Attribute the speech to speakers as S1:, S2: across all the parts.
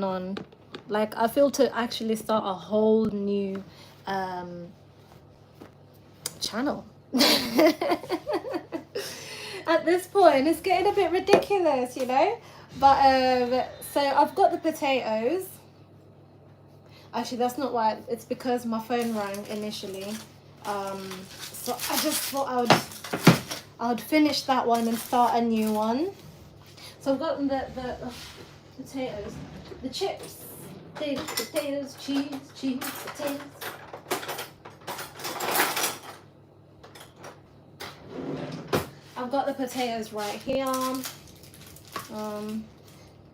S1: going on. Like, I feel to actually start a whole new channel. At this point, it's getting a bit ridiculous, you know. But so I've got the potatoes. Actually, that's not why. It's because my phone rang initially. So I just thought I would finish that one and start a new one. So I've got the potatoes, the chips, potatoes, cheese, potatoes. I've got the potatoes right here.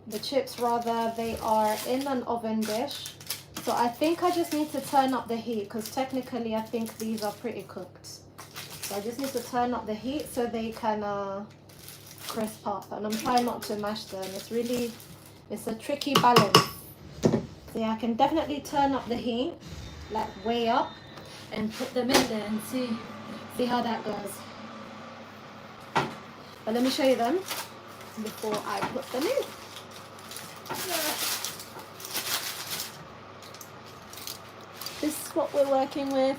S1: The chips rather, they are in an oven dish. So I think I just need to turn up the heat because technically I think these are pretty cooked. So I just need to turn up the heat so they can crisp up. And I'm trying not to mash them. It's a tricky balance. So yeah, I can definitely turn up the heat, like way up, and put them in there and see how that goes. But let me show you them before I put them in. This is what we're working with.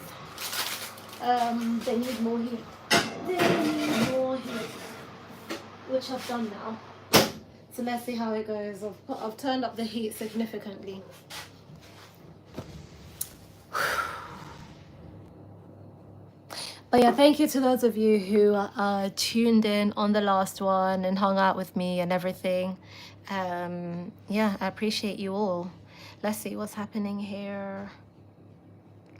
S1: They need more heat. Which I've done now. So let's see how it goes. I've turned up the heat significantly. But yeah, thank you to those of you who tuned in on the last one and hung out with me and everything. Yeah, I appreciate you all. Let's see what's happening here.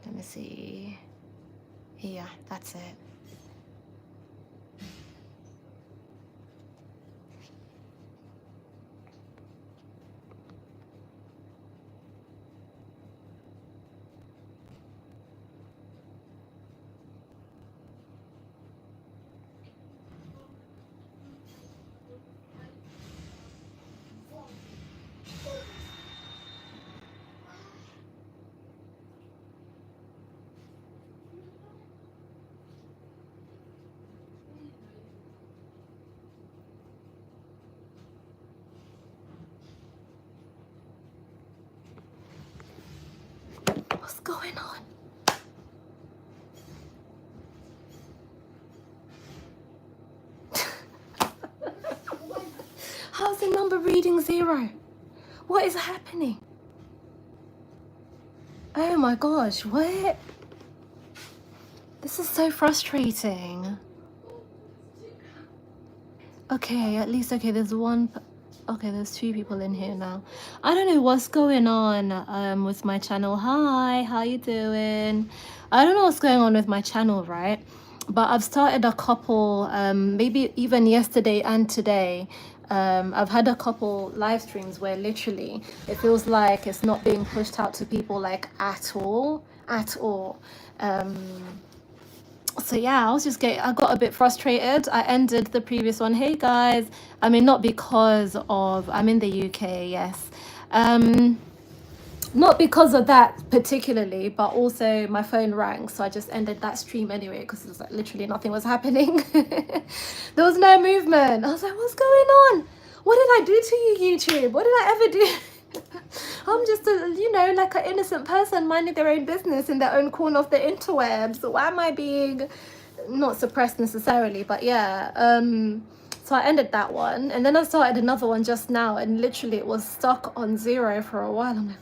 S1: Let me see. Yeah, that's it. What's going on? How's the number reading 0? What is happening? Oh my gosh, what? This is so frustrating. Okay, at least, okay, there's one. Okay, there's 2 people in here now. I don't know what's going on with my channel. Hi, how you doing? I don't know what's going on with my channel, right? But I've started a couple, maybe even yesterday and today. I've had a couple live streams where literally it feels like it's not being pushed out to people like at all. So yeah, I got a bit frustrated. I ended the previous one. Hey guys, I mean, not because of, I'm in the UK, yes. Not because of that particularly, but also my phone rang. So I just ended that stream anyway, because it was like literally nothing was happening. There was no movement. I was like, what's going on? What did I do to you, YouTube? What did I ever do? I'm just like an innocent person minding their own business in their own corner of the interwebs. Why am I being not suppressed necessarily? But yeah, so I ended that one, and then I started another one just now, and literally it was stuck on 0 for a while. I'm like,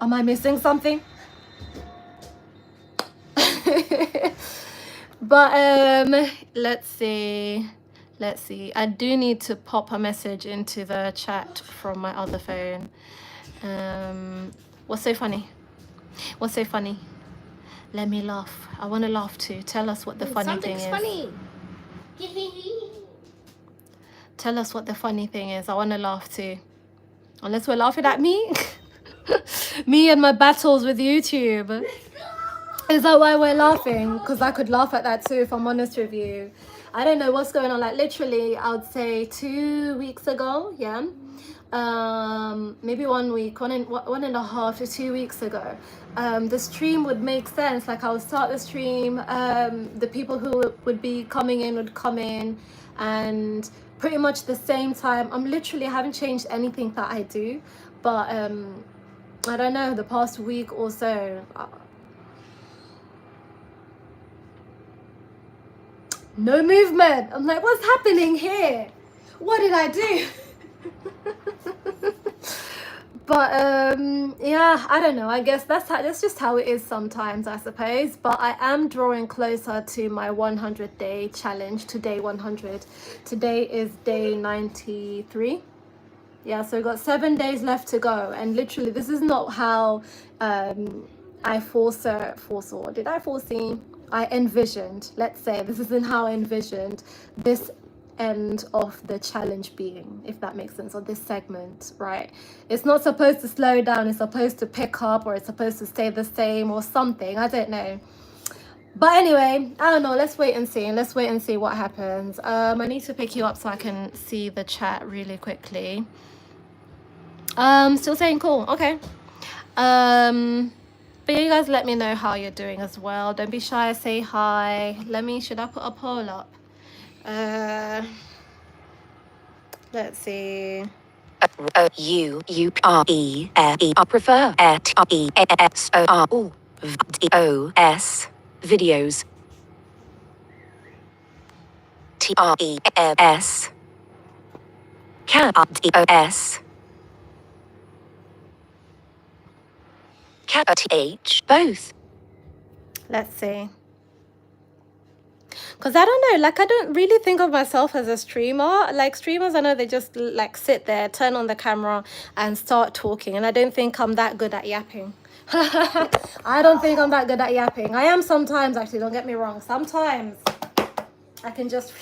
S1: am I missing something? But let's see. I do need to pop a message into the chat from my other phone. What's so funny? Let me laugh. I want to laugh too. Tell us what the funny thing is. Something's funny. Tell us what the funny thing is. I want to laugh too. Unless we're laughing at me. Me and my battles with YouTube. Is that why we're laughing? Because I could laugh at that too, if I'm honest with you. I don't know what's going on. Like literally, I would say 2 weeks ago, yeah. Maybe 1 week, one and a half to 2 weeks ago. The stream would make sense. Like I would start the stream, the people who would be coming in would come in, and pretty much the same time. I'm literally, I haven't changed anything that I do, but I don't know, the past week or so, no movement. I'm like, what's happening here? What did I do? But yeah, I don't know, I guess that's just how it is sometimes, I suppose. But I am drawing closer to my 100-day challenge, to day 100. Today is day 93. Yeah, so we've got 7 days left to go. And literally, this is not how I foresaw. Did I foresee? I envisioned, let's say, this isn't how I envisioned this end of the challenge being, if that makes sense, or this segment, right? It's not supposed to slow down, it's supposed to pick up, or it's supposed to stay the same or something, I don't know. But anyway, I don't know, let's wait and see what happens. I need to pick you up so I can see the chat really quickly. Still saying cool, okay. But you guys let me know how you're doing as well. Don't be shy, say hi. Should I put a poll up? Let's see.
S2: I prefer ESOROS videos. TRES CADOS CATH both.
S1: Let's see. Because I don't know, like, I don't really think of myself as a streamer. Like, streamers, I know they just like sit there, turn on the camera and start talking, and I don't think I'm that good at yapping. I don't think I'm that good at yapping. I am sometimes, actually, don't get me wrong. Sometimes I can just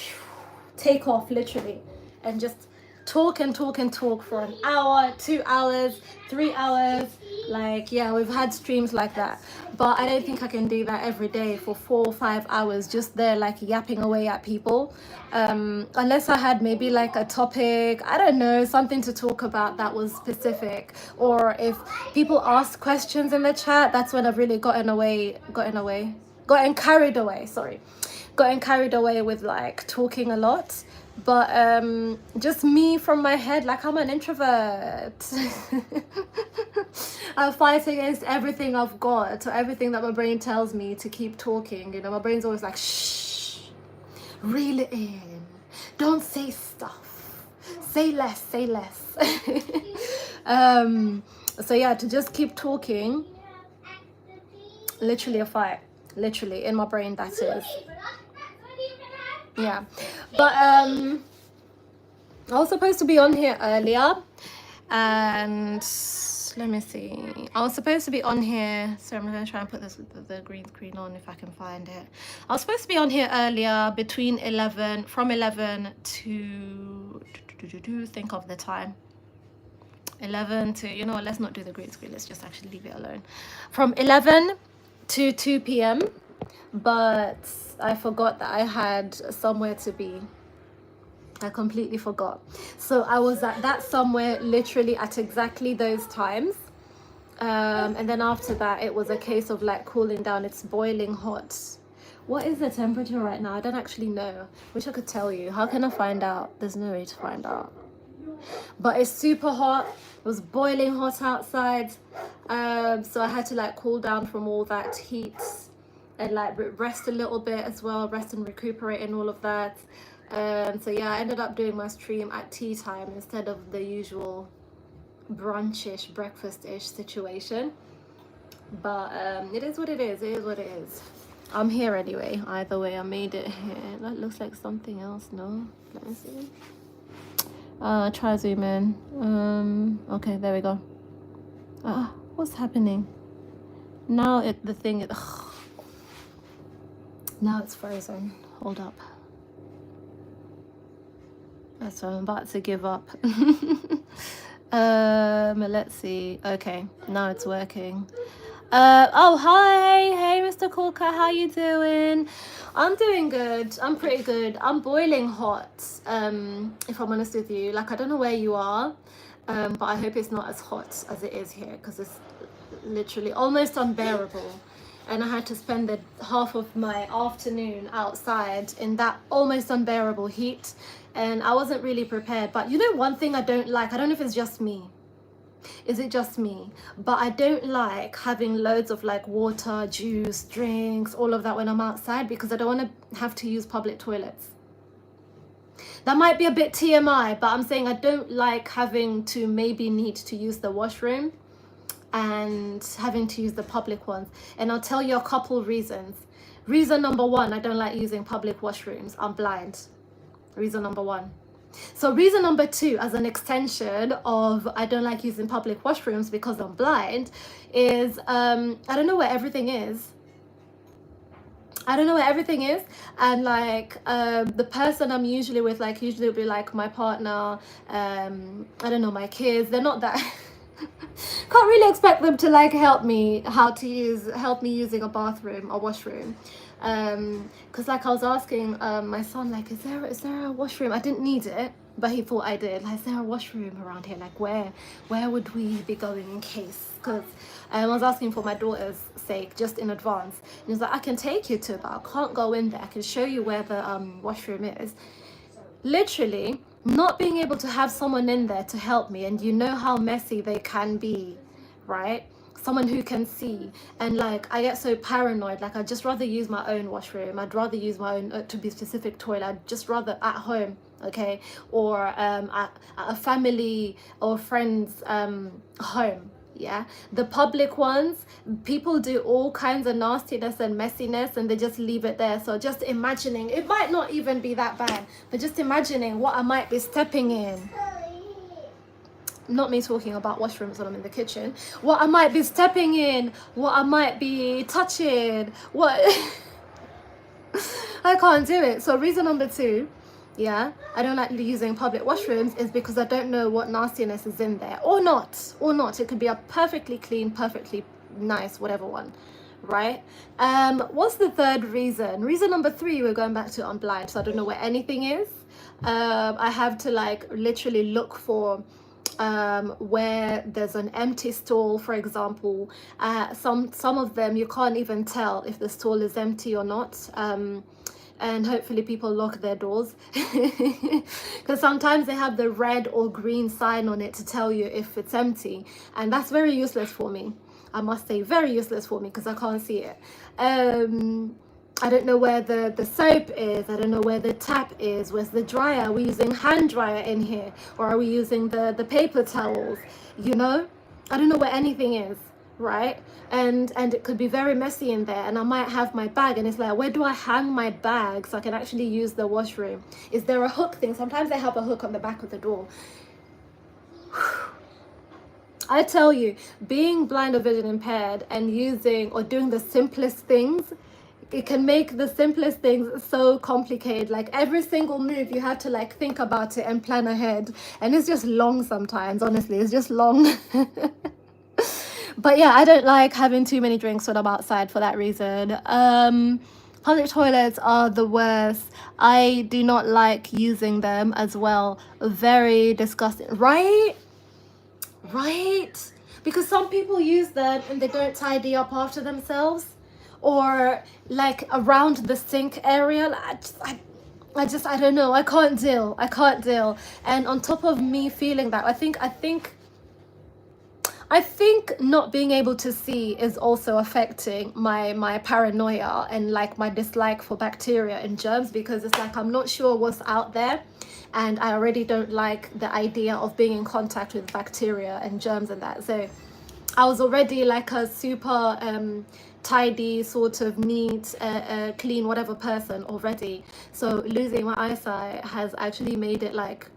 S1: take off literally and just talk and talk and talk for an hour, 2 hours, 3 hours. Like, yeah, we've had streams like that, but I don't think I can do that every day for 4 or 5 hours just there like yapping away at people, unless I had maybe like a topic, I don't know, something to talk about that was specific, or if people ask questions in the chat, that's when I've really gotten carried away with like talking a lot. But just me from my head, like, I'm an introvert. I fight against everything I've got, or everything that my brain tells me to keep talking. You know, my brain's always like, shh, reel it in, don't say stuff, say less. So yeah, to just keep talking, literally a fight, literally in my brain, that is. Yeah, but I was supposed to be on here earlier, and let me see, I was supposed to be on here, so I'm going to try and put the green screen on if I can find it. I was supposed to be on here earlier from 11 to think of the time, 11 to, you know what, let's not do the green screen, let's just actually leave it alone, from 11 to 2 p.m. but I forgot that I had somewhere to be. I completely forgot. So I was at that somewhere literally at exactly those times. And then after that, it was a case of like cooling down. It's boiling hot. What is the temperature right now? I don't actually know. Wish I could tell you. How can I find out? There's no way to find out. But it's super hot. It was boiling hot outside. So I had to like cool down from all that heat and like rest a little bit as well, rest and recuperate and all of that. So yeah, I ended up doing my stream at tea time instead of the usual brunchish, breakfast-ish situation. But it is what it is. I'm here anyway. Either way, I made it here. That looks like something else. No, let me see. Try zoom in. Okay, there we go. What's happening now? The thing is, now it's frozen. Hold up. That's why I'm about to give up. Let's see. Okay, now it's working. Oh, hi. Hey, Mr. Corker, how you doing? I'm doing good. I'm pretty good. I'm boiling hot, if I'm honest with you. Like, I don't know where you are, but I hope it's not as hot as it is here, because it's literally almost unbearable. And I had to spend the half of my afternoon outside in that almost unbearable heat. and I wasn't really prepared. But you know, one thing I don't like, I don't know if it's just me, is it just me, but I don't like having loads of like water, juice, drinks, all of that when I'm outside, because I don't want to have to use public toilets. That might be a bit TMI, but I'm saying I don't like having to maybe need to use the washroom and having to use the public ones. And I'll tell you a couple reasons. Reason number one, I don't like using public washrooms. I'm blind. Reason number one. So reason number two, as an extension of I don't like using public washrooms because I'm blind, is I don't know where everything is. I don't know where everything is, and like the person I'm usually with, like usually will be like my partner, I don't know, my kids. They're not that can't really expect them to like help me using a bathroom or washroom, because like I was asking my son, like, is there a washroom? I didn't need it, but he thought I did. Like, is there a washroom around here? Like, where would we be going in case? Because I was asking for my daughter's sake just in advance, and he was like, I can take you to, but I can't go in there. I can show you where the washroom is. Literally not being able to have someone in there to help me, and you know how messy they can be, right? Someone who can see, and like I get so paranoid. Like, I'd just rather use my own washroom. I'd rather use my own, to be specific, toilet. I'd just rather at home, okay, or at a family or friend's home. Yeah, the public ones, people do all kinds of nastiness and messiness, and they just leave it there. So just imagining, it might not even be that bad, but just imagining what I might be stepping in. Not me talking about washrooms when I'm in the kitchen. What I might be stepping in, what I might be touching, what I can't do it. So reason number two, yeah, I don't like using public washrooms, is because I don't know what nastiness is in there, or not. It could be a perfectly clean, perfectly nice, whatever one, right? What's the third reason? Reason number three, we're going back to I'm blind, so I don't know where anything is. I have to like literally look for where there's an empty stall, for example. Some of them you can't even tell if the stall is empty or not. And hopefully people lock their doors, because sometimes they have the red or green sign on it to tell you if it's empty, and that's very useless for me. I must say, very useless for me, because I can't see it. I don't know where the soap is. I don't know where the tap is. Where's the dryer? Are we using hand dryer in here, or are we using the paper towels? You know, I don't know where anything is, right? And it could be very messy in there, and I might have my bag, and it's like, where do I hang my bag so I can actually use the washroom? Is there a hook thing? Sometimes they have a hook on the back of the door. I tell you, being blind or vision impaired and using or doing the simplest things, it can make the simplest things so complicated. Like, every single move you have to like think about it and plan ahead, and it's just long sometimes. Honestly, it's just long. But yeah, I don't like having too many drinks when I'm outside for that reason. Public toilets are the worst. I do not like using them as well. Very disgusting, right? Because some people use them and they don't tidy up after themselves, or like around the sink area. I don't know, I can't deal. And on top of me feeling that, I think not being able to see is also affecting my paranoia and like my dislike for bacteria and germs, because it's like I'm not sure what's out there, and I already don't like the idea of being in contact with bacteria and germs and that. So I was already like a super tidy, sort of neat, clean, whatever person already. So losing my eyesight has actually made it like,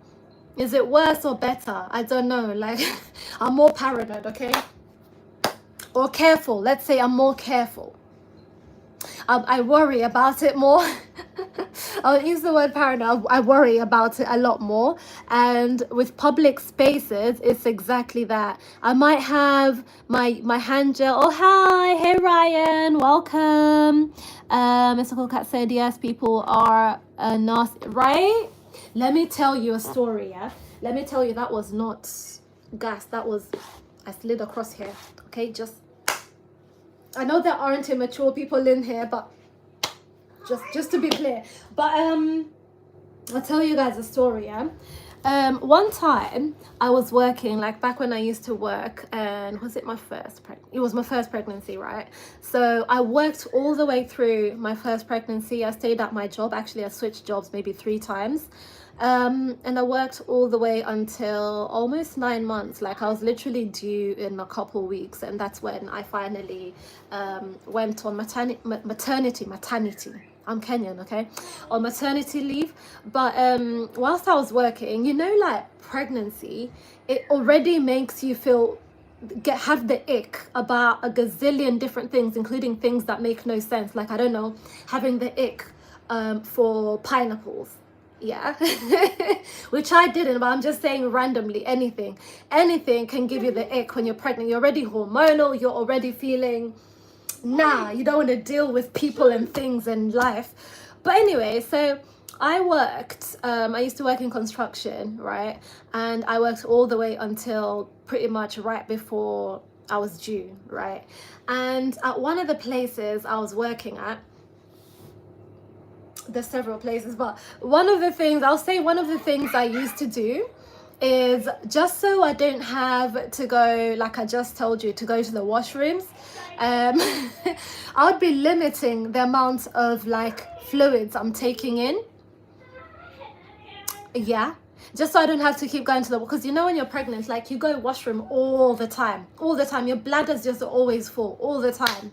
S1: is it worse or better? I don't know. Like, I'm more paranoid, okay? Or careful. Let's say I'm more careful. I worry about it more. I'll use the word paranoid. I worry about it a lot more. And with public spaces, it's exactly that. I might have my hand gel. Oh, hi. Hey, Ryan. Welcome. Mr. Cool Cat said, yes, people are nasty, right? Let me tell you a story, yeah? Let me tell you, that was not gas. That was, I slid across here, okay? I know there aren't immature people in here, but just to be clear. But I'll tell you guys a story, yeah? One time I was working, like back when I used to work, and was it my first it was my first pregnancy, right? So I worked all the way through my first pregnancy. I stayed at my job. Actually, I switched jobs maybe 3 times. And I worked all the way until almost 9 months. Like I was literally due in a couple weeks, and that's when I finally went on maternity. I'm Kenyan, okay, on maternity leave. But whilst I was working, you know, like pregnancy, it already makes you feel have the ick about a gazillion different things, including things that make no sense. Like, I don't know, having the ick for pineapples, yeah. Which I didn't, but I'm just saying randomly, anything can give you the ick when you're pregnant. You're already hormonal, you're already feeling, nah, you don't want to deal with people and things and life. But anyway, so I worked, I used to work in construction, right? And I worked all the way until pretty much right before I was due, right? And at one of the places I was working at, there's several places, but one of the things I used to do is, just so I don't have to go, like I just told you, to go to the washrooms, I would be limiting the amount of like fluids I'm taking in, yeah, just so I don't have to keep going to the, because you know when you're pregnant, like you go washroom all the time, your bladder's just always full all the time.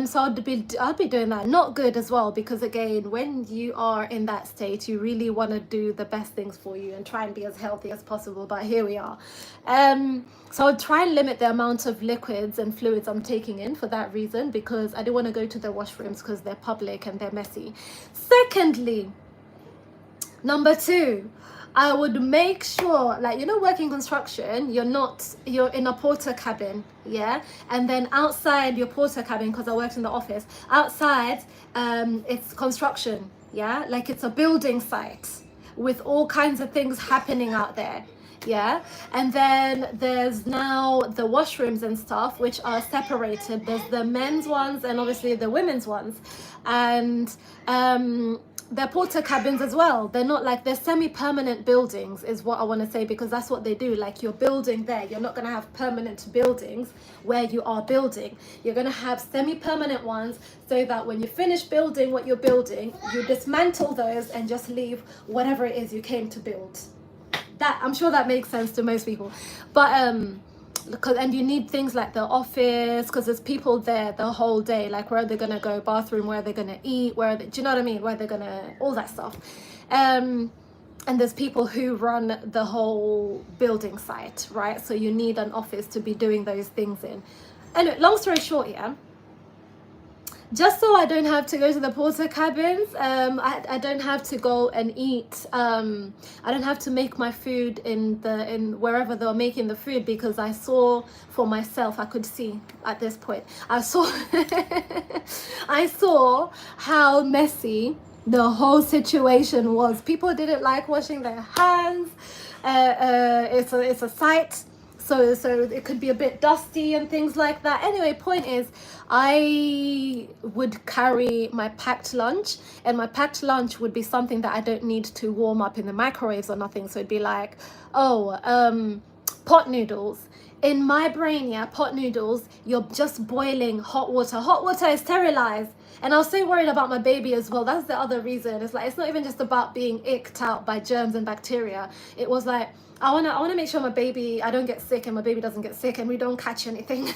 S1: So I'd be doing that. Not good as well, because again, when you are in that state, you really want to do the best things for you and try and be as healthy as possible. But here we are. So I'd try and limit the amount of liquids and fluids I'm taking in for that reason, because I don't want to go to the washrooms because they're public and they're messy. Secondly, number 2, I would make sure, like, you know, working construction, you're in a porter cabin, yeah? And then outside your porter cabin, because I worked in the office, outside, it's construction, yeah? Like it's a building site with all kinds of things happening out there, yeah? And then there's now the washrooms and stuff, which are separated. There's the men's ones and obviously the women's ones. And, they're porter cabins as well. They're not like, they're semi-permanent buildings is what I want to say, because that's what they do. Like, you're building there, you're not going to have permanent buildings where you are building. You're going to have semi-permanent ones, so that when you finish building what you're building, you dismantle those and just leave whatever it is you came to build. That, I'm sure that makes sense to most people. But and you need things like the office, because there's people there the whole day. Like, where are they gonna go bathroom, where are they gonna eat, do you know what I mean, where they're gonna, all that stuff. And there's people who run the whole building site, right? So you need an office to be doing those things in. Anyway, long story short, yeah, just so I don't have to go to the porter cabins, I don't have to go and eat, I don't have to make my food in wherever they were making the food, because I saw for myself, I could see at this point, I saw I saw how messy the whole situation was. People didn't like washing their hands. It's a site, so it could be a bit dusty and things like that. Anyway, point is, I would carry my packed lunch, and my packed lunch would be something that I don't need to warm up in the microwaves or nothing. So it'd be like, pot noodles. In my brain, yeah, pot noodles, you're just boiling hot water. Hot water is sterilized. And I was so worried about my baby as well. That's the other reason. It's like, it's not even just about being icked out by germs and bacteria. It was like, I wanna make sure my baby, I don't get sick and my baby doesn't get sick and we don't catch anything.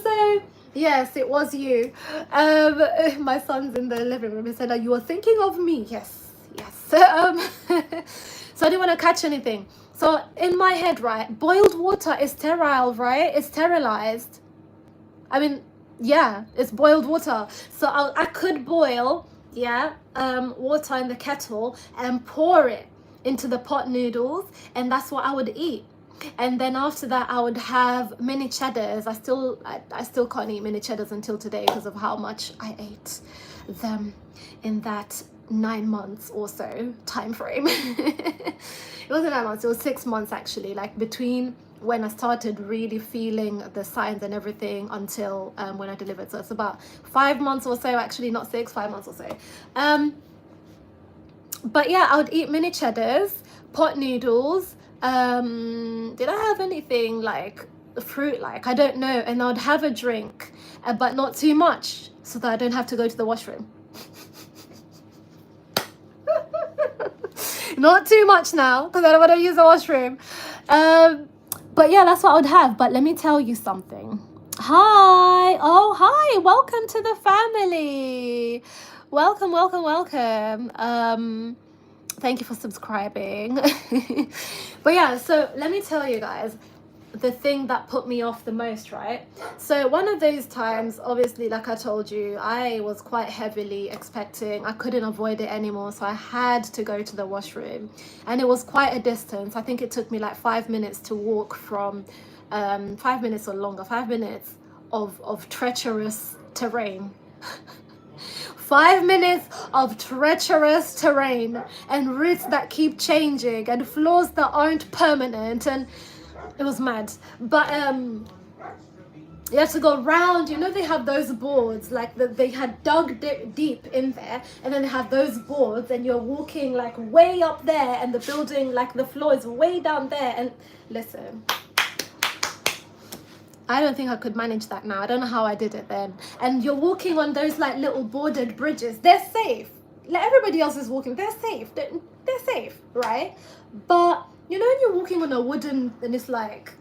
S1: So yes, it was you. My son's in the living room. He said, you were thinking of me. Yes. So I didn't want to catch anything. So in my head, right, boiled water is sterile, right? It's sterilized. I mean, yeah, it's boiled water. So I could boil, yeah, water in the kettle and pour it into the pot noodles, and that's what I would eat. And then after that, I would have mini cheddars. I still can't eat mini cheddars until today because of how much I ate them in that 9 months or so time frame. It wasn't 9 months, it was 6 months actually, like between when I started really feeling the signs and everything until when I delivered. So it's about 5 months or so, actually not 6, 5 months or so. But yeah, I would eat mini cheddars, pot noodles. Did I have anything like fruit? Like, I don't know. And I would have a drink, but not too much, so that I don't have to go to the washroom. Not too much now, because I don't want to use the washroom. But yeah, that's what I would have. But let me tell you something. Hi. Oh, hi. Welcome to the family. Welcome, welcome, welcome. Thank you for subscribing. But yeah, so let me tell you guys the thing that put me off the most, right? So one of those times, obviously, like I told you, I was quite heavily expecting. I couldn't avoid it anymore, so I had to go to the washroom, and it was quite a distance. I think it took me like 5 minutes to walk from 5 minutes or longer, 5 minutes of treacherous terrain. 5 minutes of treacherous terrain and routes that keep changing and floors that aren't permanent, and it was mad. But you have to go round. You know, they have those boards, like they had dug deep in there, and then they have those boards, and you're walking like way up there, and the building, like the floor is way down there. And listen, I don't think I could manage that now. I don't know how I did it then. And you're walking on those like little bordered bridges. They're safe. Like everybody else is walking. They're safe. They're safe, right? But you know when you're walking on a wooden, and it's like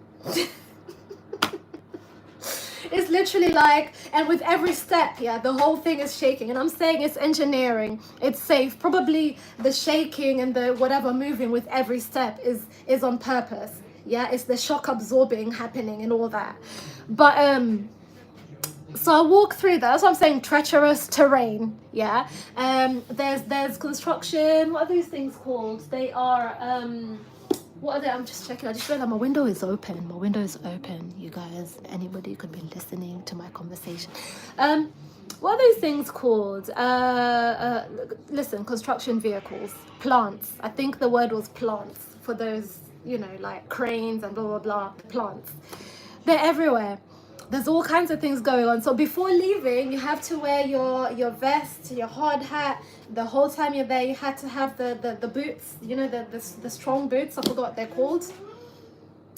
S1: it's literally like, and with every step, yeah, the whole thing is shaking. And I'm saying it's engineering. It's safe. Probably the shaking and the whatever moving with every step is on purpose. Yeah, it's the shock absorbing happening and all that. But so I walk through that. That's what I'm saying, treacherous terrain. Yeah. There's construction. What are these things called? They are what are they? I'm just checking. I just realized my window is open. My window is open, you guys. Anybody could be listening to my conversation. What are those things called? Listen, construction vehicles, plants. I think the word was plants for those, you know, like cranes and blah blah blah. Plants. They're everywhere. There's all kinds of things going on. So before leaving, you have to wear your vest, your hard hat. The whole time you're there, you had to have the boots, you know, the strong boots. I forgot what they're called.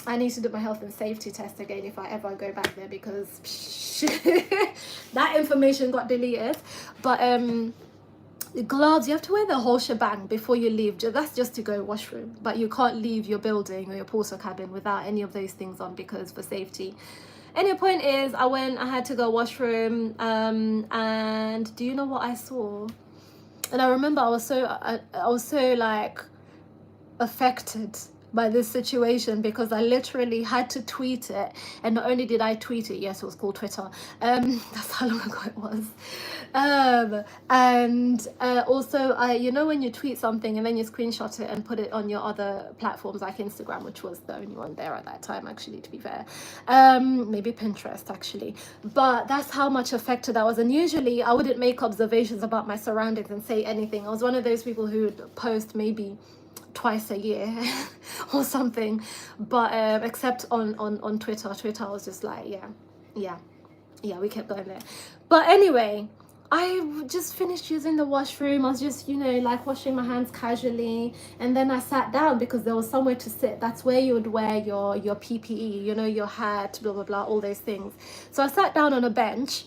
S1: I need to do my health and safety test again if I ever go back there, because that information got deleted. But gloves, you have to wear the whole shebang before you leave. That's just to go washroom, but you can't leave your building or your porter cabin without any of those things on, because for safety. And your point is, I had to go washroom, and do you know what I saw? And I remember I was so like affected by this situation, because I literally had to tweet it. And not only did I tweet it, yes, it was called Twitter. That's how long ago it was. Also, you know, when you tweet something and then you screenshot it and put it on your other platforms like Instagram, which was the only one there at that time, actually, to be fair. Maybe Pinterest, actually. But that's how much affected I was. And usually I wouldn't make observations about my surroundings and say anything. I was one of those people who would post maybe twice a year or something, but except on Twitter. I was just like, yeah, we kept going there. But anyway, I just finished using the washroom. I was just, you know, like washing my hands casually, and then I sat down because there was somewhere to sit. That's where you would wear your PPE, you know, your hat, blah blah blah, all those things. So I sat down on a bench,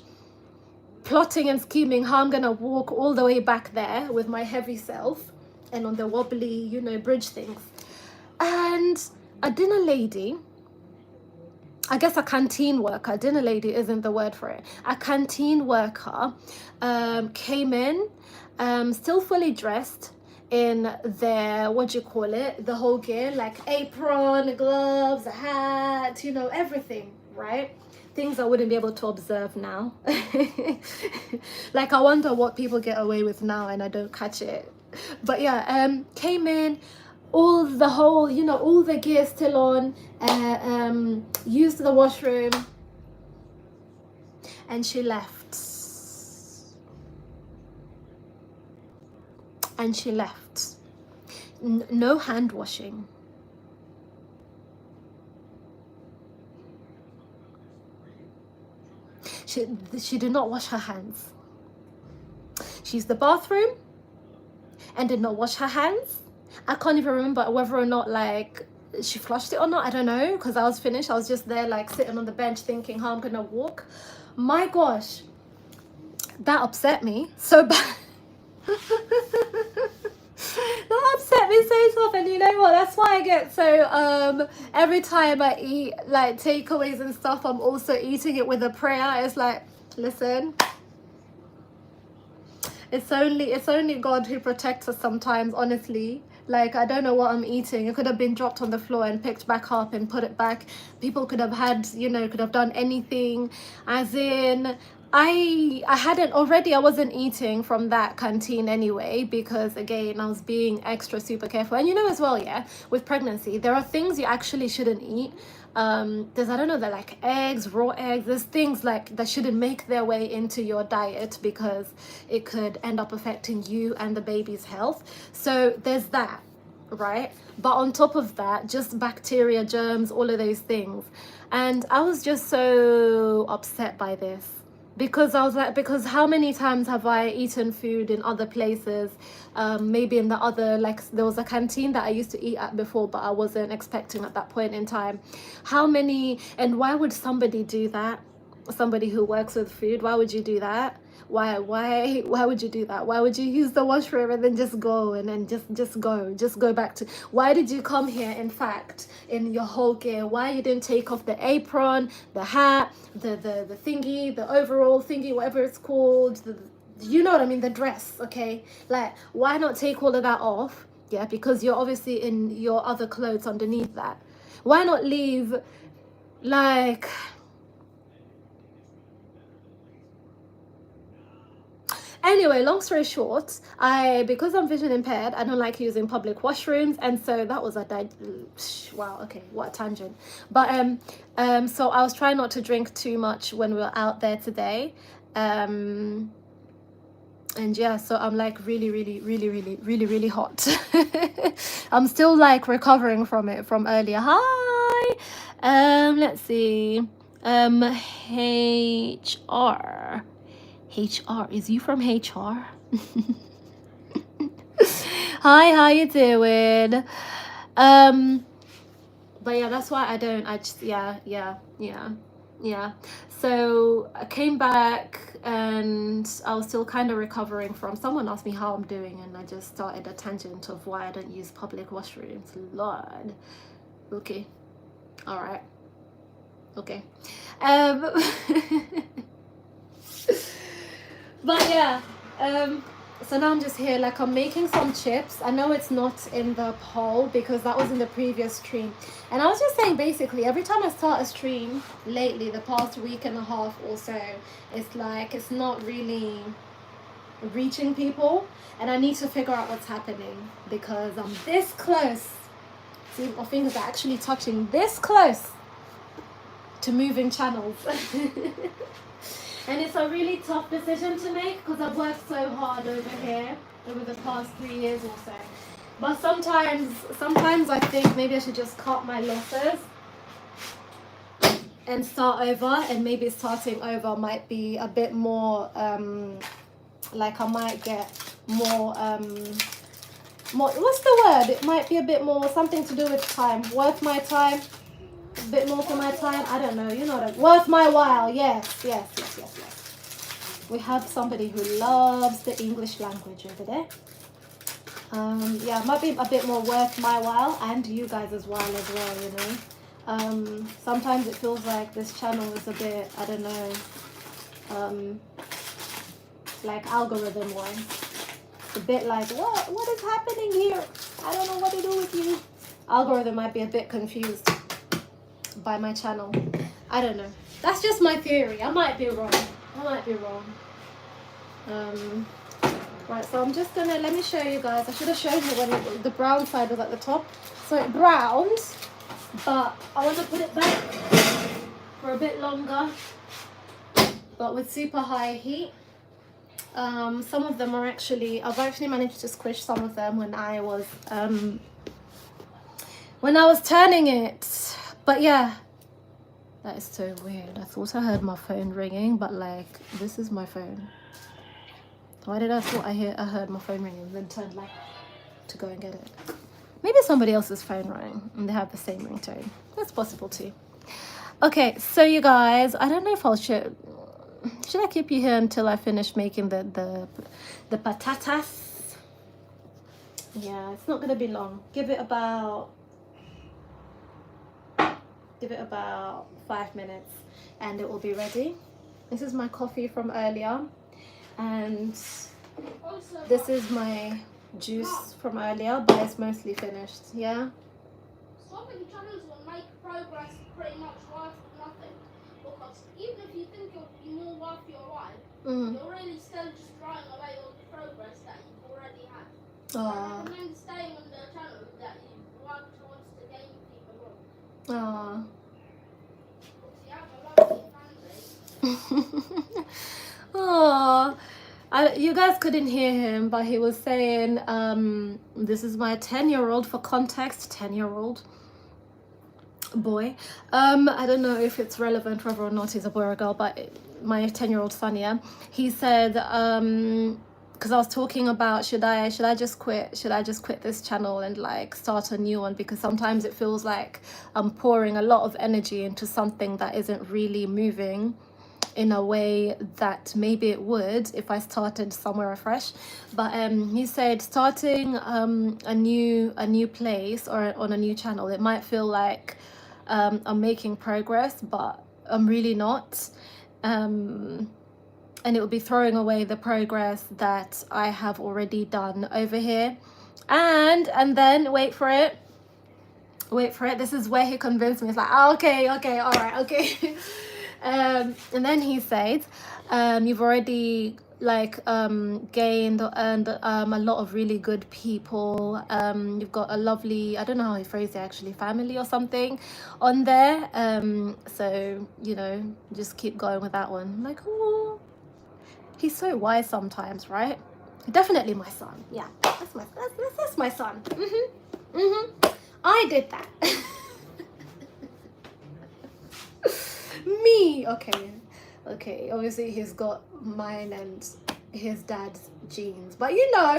S1: plotting and scheming how I'm gonna walk all the way back there with my heavy self, and on the wobbly, you know, bridge things. And a dinner lady, I guess a canteen worker, dinner lady isn't the word for it, a canteen worker came in, still fully dressed in their, what do you call it, the whole gear, like apron, gloves, a hat, you know, everything, right? Things I wouldn't be able to observe now. Like, I wonder what people get away with now and I don't catch it. But yeah, came in, all the gear still on, used the washroom, and she left. No hand washing. She did not wash her hands. She used the bathroom and did not wash her hands. I can't even remember whether or not like she flushed it or not. I don't know, because I was finished. I was just there like sitting on the bench thinking how I'm gonna walk. My gosh, that upset me so bad. That upset me so tough. And you know what, that's why I get so every time I eat like takeaways and stuff, I'm also eating it with a prayer. It's like, listen, it's only God who protects us sometimes, honestly. Like, I don't know what I'm eating. It could have been dropped on the floor and picked back up and put it back. People could have had, you know, could have done anything. As in, I hadn't already, I wasn't eating from that canteen anyway, because again, I was being extra super careful. And you know as well, yeah, with pregnancy, there are things you actually shouldn't eat. There's, I don't know, they're like eggs, raw eggs, there's things like that shouldn't make their way into your diet because it could end up affecting you and the baby's health. So there's that, right? But on top of that, just bacteria, germs, all of those things. And I was just so upset by this, because I was like, because how many times have I eaten food in other places, maybe in the other, like there was a canteen that I used to eat at before, but I wasn't expecting at that point in time. How many, and why would somebody do that? Somebody who works with food, why would you do that? Why would you do that? Why would you use the washroom and then just go and then just go back to, why did you come here, in fact, in your whole gear? Why you didn't take off the apron, the hat, the thingy, the overall thingy, whatever it's called, you know what I mean, the dress, okay? Like, why not take all of that off? Yeah, because you're obviously in your other clothes underneath that. Why not leave, like, anyway, long story short, because I'm vision impaired, I don't like using public washrooms, and so that was wow, okay, what a tangent. But so I was trying not to drink too much when we were out there today, and yeah, so I'm like really hot. I'm still like recovering from it from earlier. Hi, let's see, HR, is you from HR? Hi, how you doing? But yeah, that's why I just, yeah. So I came back and I was still kind of recovering from, someone asked me how I'm doing, and I just started a tangent of why I don't use public washrooms. Lord. Okay. All right. Okay. But yeah, so now I'm just here, like I'm making some chips. I know it's not in the poll because that was in the previous stream. And I was just saying, basically, every time I start a stream lately, the past week and a half or so, it's like, it's not really reaching people. And I need to figure out what's happening, because I'm this close. See, my fingers are actually touching this close to moving channels. And it's a really tough decision to make, because I've worked so hard over here over the past 3 years or so. But sometimes I think maybe I should just cut my losses and start over, and maybe starting over might be a bit more, like I might get more, what's the word? It might be a bit more, something to do with time, worth my time. A bit more for my time, I don't know, you know what, worth my while. Yes. We have somebody who loves the English language over there. Yeah, it might be a bit more worth my while, and you guys as well, you know. Sometimes it feels like this channel is a bit, I don't know, like algorithm wise, a bit like, what is happening here? I don't know what to do with you. Algorithm might be a bit confused by my channel. I don't know. That's just my theory. I might be wrong. Right, so I'm just gonna, let me show you guys. I should have shown you when the brown side was at the top. So it browned, but I want to put it back for a bit longer, but with super high heat. Some of them are actually, I've actually managed to squish some of them when I was turning it. But yeah, That is so weird. I thought I heard my phone ringing, but like, this is my phone. Why did I thought I heard my phone ringing and then turned like to go and get it? Maybe somebody else's phone rang and they have the same ringtone. That's possible too. Okay, so you guys, I don't know if should I keep you here until I finish making the patatas? Yeah, it's not gonna be long. Give it about 5 minutes and it will be ready. This is my coffee from earlier, and this is my juice from earlier, but it's mostly finished. Yeah.
S3: Stopping channels will make progress pretty much worth nothing, because even if you think it'll be more worth your life, you're really still just throwing away all the progress that you've already had. So I recommend staying on the channel that you work towards to gain people on. You have a lovely fan base.
S1: Oh, you guys couldn't hear him, but he was saying, this is my 10-year-old, for context, 10-year-old boy. I don't know if it's relevant whether or not he's a boy or a girl, but my 10-year-old son, yeah, he said, because I was talking about should I just quit this channel and like start a new one, because sometimes it feels like I'm pouring a lot of energy into something that isn't really moving in a way that maybe it would if I started somewhere afresh. But he said starting a new place or on a new channel, it might feel like I'm making progress, but I'm really not, and it will be throwing away the progress that I have already done over here. And then wait for it, this is where he convinced me. It's like, oh, okay, all right, okay. And then he said, you've already like gained or earned a lot of really good people. You've got a lovely, I don't know how he phrased it actually, family or something on there. So, you know, just keep going with that one. I'm like, oh, he's so wise sometimes, right? Definitely my son. Yeah, that's my son. I did that. Me. Okay, obviously he's got mine and his dad's genes, but you know,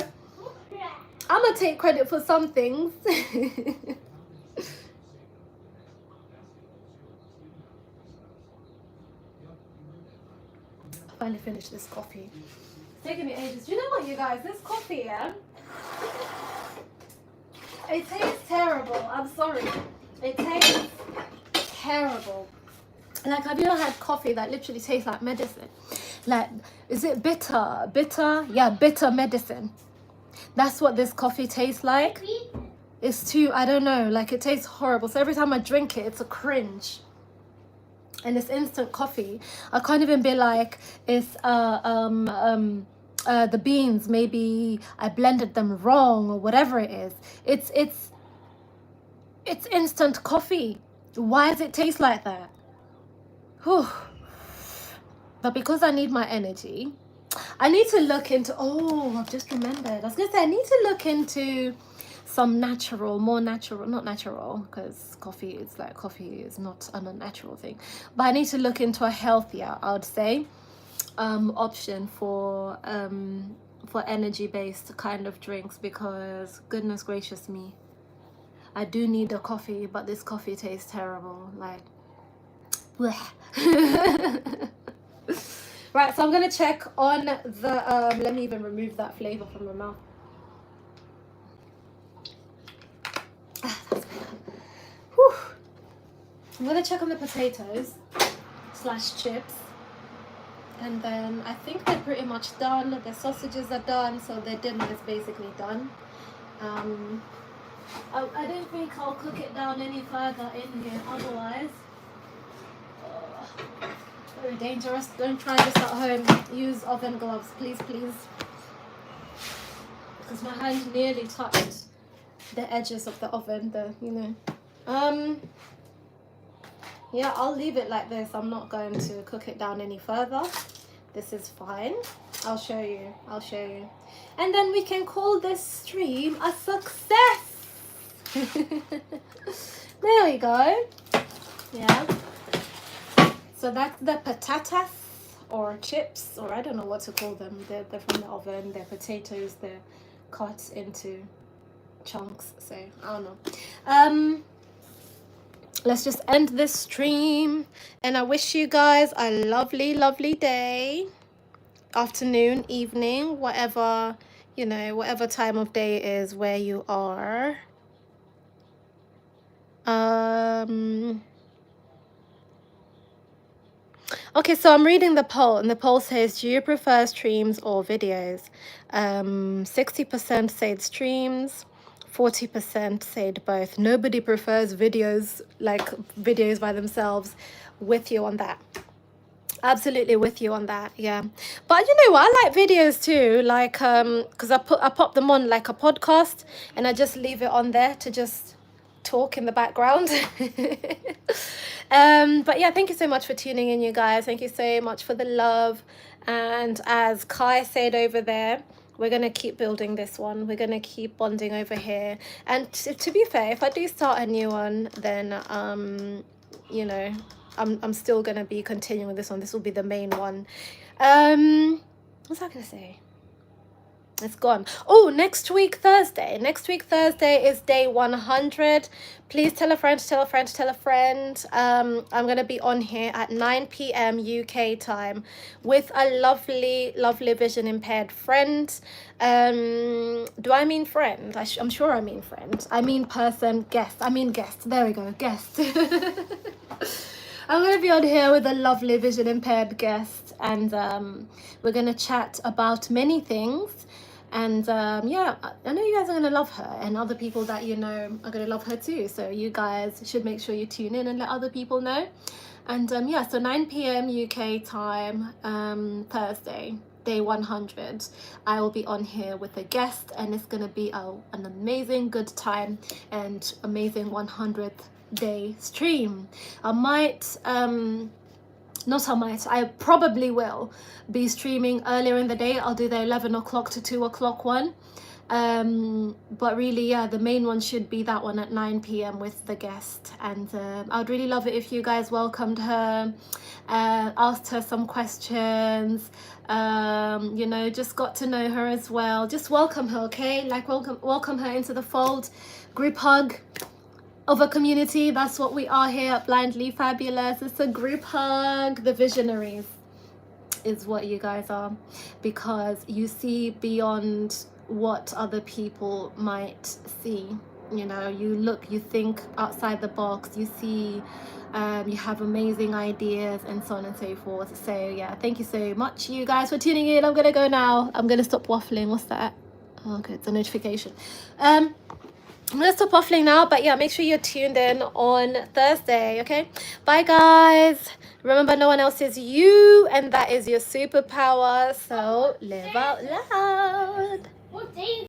S1: I'm gonna take credit for some things. I finally finished this coffee. It's taking me ages. Do you know what, you guys, this coffee, yeah, it tastes terrible. I'm sorry, it tastes terrible. Like, have you ever had coffee that literally tastes like medicine? Like, is it bitter? Yeah, bitter medicine. That's what this coffee tastes like. It's too, I don't know, like it tastes horrible. So every time I drink it, it's a cringe. And it's instant coffee. I can't even be like, it's the beans, maybe I blended them wrong or whatever it is. It's instant coffee. Why does it taste like that? Whew. But because I need my energy, I need to look into, I've just remembered, I was gonna say I need to look into some natural, more natural, not natural, because coffee is not an unnatural thing, but I need to look into a healthier, I would say, option for energy based kind of drinks, because goodness gracious me, I do need a coffee, but this coffee tastes terrible, like right, so I'm gonna check on the let me even remove that flavor from my mouth. That's better. Whew. I'm gonna check on the potatoes / chips, and then I think they're pretty much done. The sausages are done, so their dinner is basically done. I don't think I'll cook it down any further in here, otherwise very dangerous. Don't try this at home. Use oven gloves, please, because my hand nearly touched the edges of the oven, yeah, I'll leave it like this. I'm not going to cook it down any further. This is fine. I'll show you, and then we can call this stream a success. There we go. Yeah. So that's the patatas or chips, or I don't know what to call them. They're from the oven. They're potatoes. They're cut into chunks. So I don't know. Let's just end this stream, and I wish you guys a lovely, lovely day, afternoon, evening, whatever, you know, whatever time of day it is where you are. Okay, so I'm reading the poll, and the poll says, do you prefer streams or videos? 60% said streams, 40% said both. Nobody prefers videos, like videos by themselves. With you on that. Absolutely with you on that, yeah. But you know what, I like videos too, like because I pop them on like a podcast, and I just leave it on there to just talk in the background. But yeah, thank you so much for tuning in, you guys. Thank you so much for the love. And as Kai said over there, we're going to keep building this one. We're going to keep bonding over here. And to be fair, if I do start a new one, then you know, I'm still going to be continuing this one. This will be the main one. What's I going to say? It's gone. Oh, next week Thursday is day 100. Please tell a friend, tell a friend, tell a friend. I'm gonna be on here at 9 p.m. UK time with a lovely vision impaired friend. Do I mean friend? I'm sure I mean friend. I mean person. Guest. There we go, guest. I'm gonna be on here with a lovely vision impaired guest, and we're gonna chat about many things. And yeah, I know you guys are going to love her, and other people that you know are going to love her too. So you guys should make sure you tune in and let other people know. And yeah, so 9 p.m. UK time, Thursday, day 100, I will be on here with a guest, and it's going to be an amazing good time and amazing 100th day stream. I probably will be streaming earlier in the day. I'll do the 11 o'clock to 2 o'clock one. But really, yeah, the main one should be that one at 9 p.m. with the guest. And I'd really love it if you guys welcomed her, asked her some questions, you know, just got to know her as well. Just welcome her, okay? Like welcome her into the fold. Group hug of a community. That's what we are here at Blindly Fabulous. It's a group hug. The visionaries is what you guys are, because you see beyond what other people might see. You know, you think outside the box, you see, you have amazing ideas and so on and so forth. So yeah, thank you so much, you guys, for tuning in. I'm gonna go now. I'm gonna stop waffling. What's that? Oh, okay, it's a notification. I'm gonna stop waffling now, but yeah, make sure you're tuned in on Thursday, okay? Bye, guys. Remember, no one else is you, and that is your superpower. So live out loud. What day is